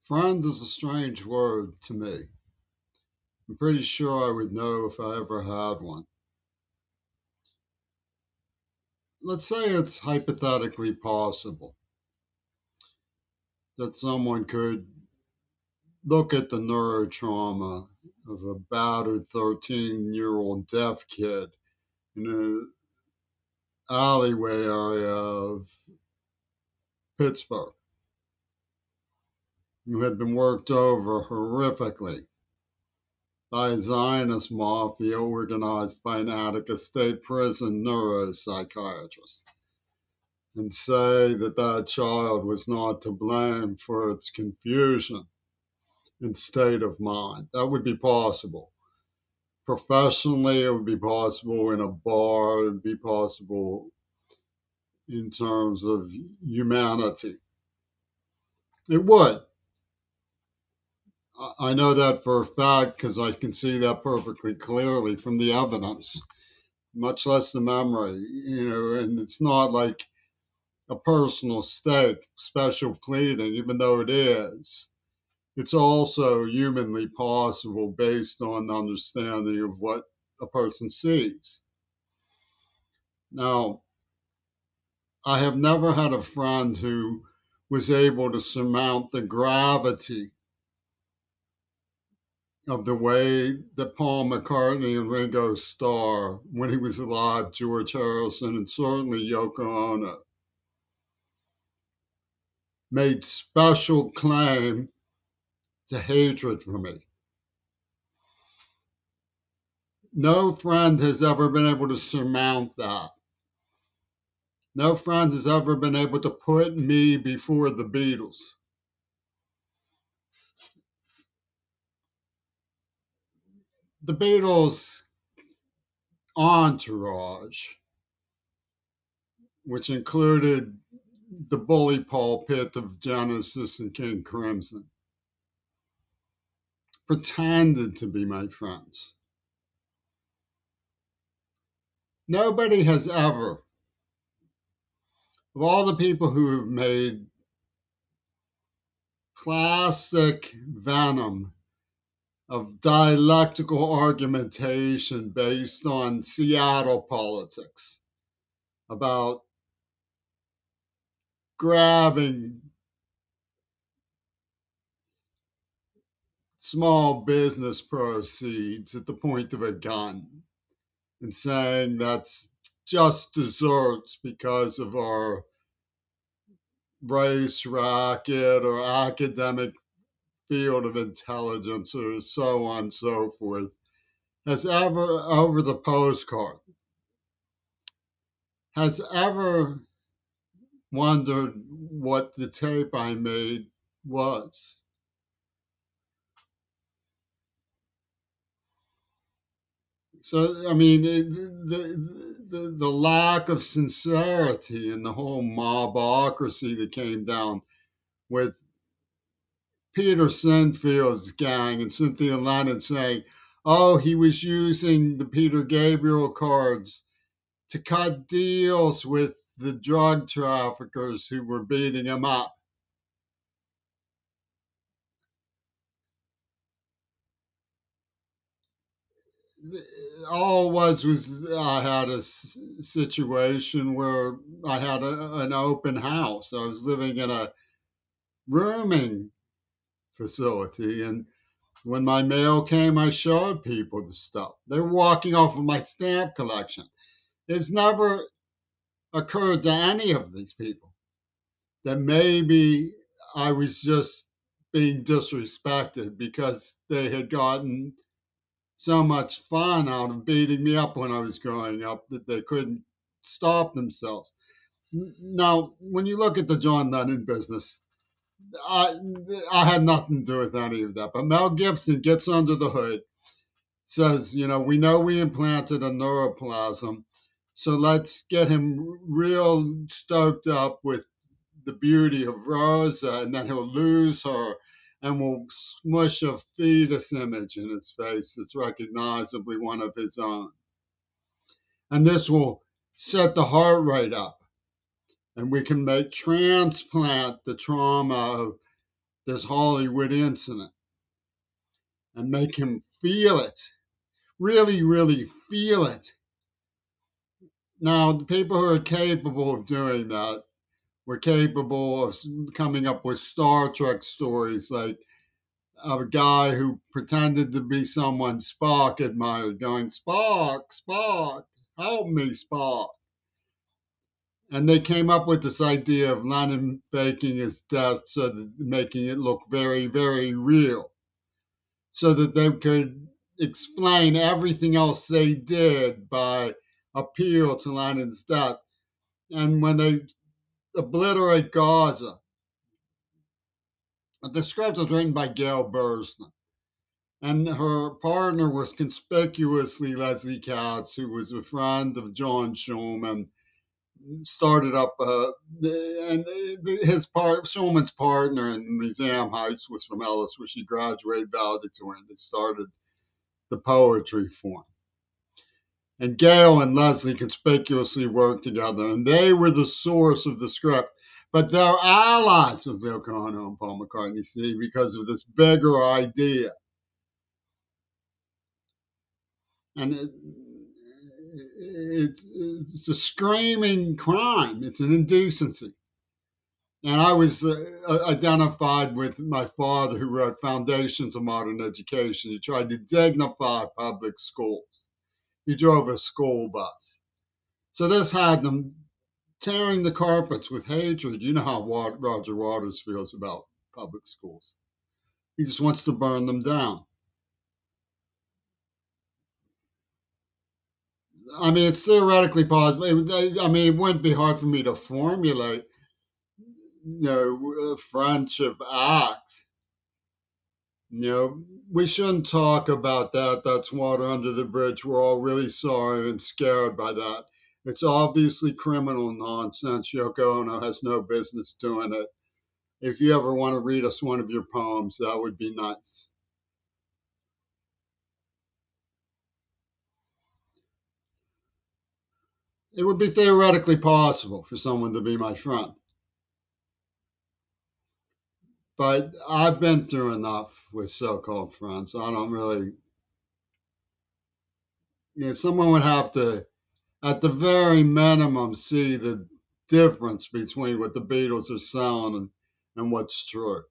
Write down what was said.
Friend is a strange word to me. I'm pretty sure I would know if I ever had one. Let's say it's hypothetically possible that someone could look at the neurotrauma of a battered 13-year-old deaf kid in an alleyway area of Pittsburgh who had been worked over horrifically by a Zionist mafia organized by an Attica State Prison neuropsychiatrist, and say that that child was not to blame for its confusion and state of mind. That would be possible. Professionally, it would be possible in a bar, it would be possible in terms of humanity. It would. I know that for a fact because I can see that perfectly clearly from the evidence, much less the memory, and it's not like a personal stake, special pleading, even though it is. It's also humanly possible based on understanding of what a person sees. Now, I have never had a friend who was able to surmount the gravity of the way that Paul McCartney and Ringo Starr, when he was alive, George Harrison, and certainly Yoko Ono, made special claim to hatred for me. No friend has ever been able to surmount that. No friend has ever been able to put me before the Beatles. The Beatles' entourage, which included the bully pulpit of Genesis and King Crimson, pretended to be my friends. Nobody has ever, of all the people who have made plastic venom of dialectical argumentation based on Seattle politics, about grabbing small business proceeds at the point of a gun and saying that's just desserts because of our race racket or academic field of intelligence or so on and so forth, has ever, over the postcard, has ever wondered what the tape I made was. So, I mean, the lack of sincerity in the whole mobocracy that came down with Peter Sinfield's gang and Cynthia Lennon saying, oh, he was using the Peter Gabriel cards to cut deals with the drug traffickers who were beating him up. All it was I had a situation where I had an open house. I was living in a rooming facility, and when my mail came, I showed people the stuff. They were walking off of my stamp collection. It's never occurred to any of these people that maybe I was just being disrespected because they had gotten so much fun out of beating me up when I was growing up that they couldn't stop themselves. Now, when you look at the John Lennon business, I, I had nothing to do with any of that. But Mel Gibson gets under the hood, says, we know we implanted a neuroplasm, so let's get him real stoked up with the beauty of Rosa, and then he'll lose her, and we'll smush a fetus image in his face that's recognizably one of his own. And this will set the heart rate up, and we can transplant the trauma of this Hollywood incident and make him feel it, really, really feel it. Now, the people who are capable of doing that were capable of coming up with Star Trek stories like a guy who pretended to be someone Spock admired, going, Spock, Spock, help me, Spock. And they came up with this idea of Lennon faking his death so that making it look very, very real, so that they could explain everything else they did by appeal to Lennon's death. And when they obliterate Gaza, the script was written by Gail Bursman, and her partner was conspicuously Leslie Katz, who was a friend of John Schulman. Started up, and Schulman's partner in Museum Heights was from Ellis, where she graduated valedictorian. They started the poetry form. And Gail and Leslie conspicuously worked together, and they were the source of the script. But they're allies of Yoko Ono and Paul McCartney, see, because of this bigger idea. And it's a screaming crime. It's an indecency. And I was identified with my father, who wrote Foundations of Modern Education. He tried to dignify public schools. He drove a school bus. So this had them tearing the carpets with hatred. You know how Roger Waters feels about public schools. He just wants to burn them down. I mean, it's theoretically possible. It wouldn't be hard for me to formulate, a friendship act. We shouldn't talk about that. That's water under the bridge. We're all really sorry and scared by that. It's obviously criminal nonsense. Yoko Ono has no business doing it. If you ever want to read us one of your poems, that would be nice. It would be theoretically possible for someone to be my friend. But I've been through enough with so-called friends. I don't really, someone would have to, at the very minimum, see the difference between what the Beatles are selling and what's true.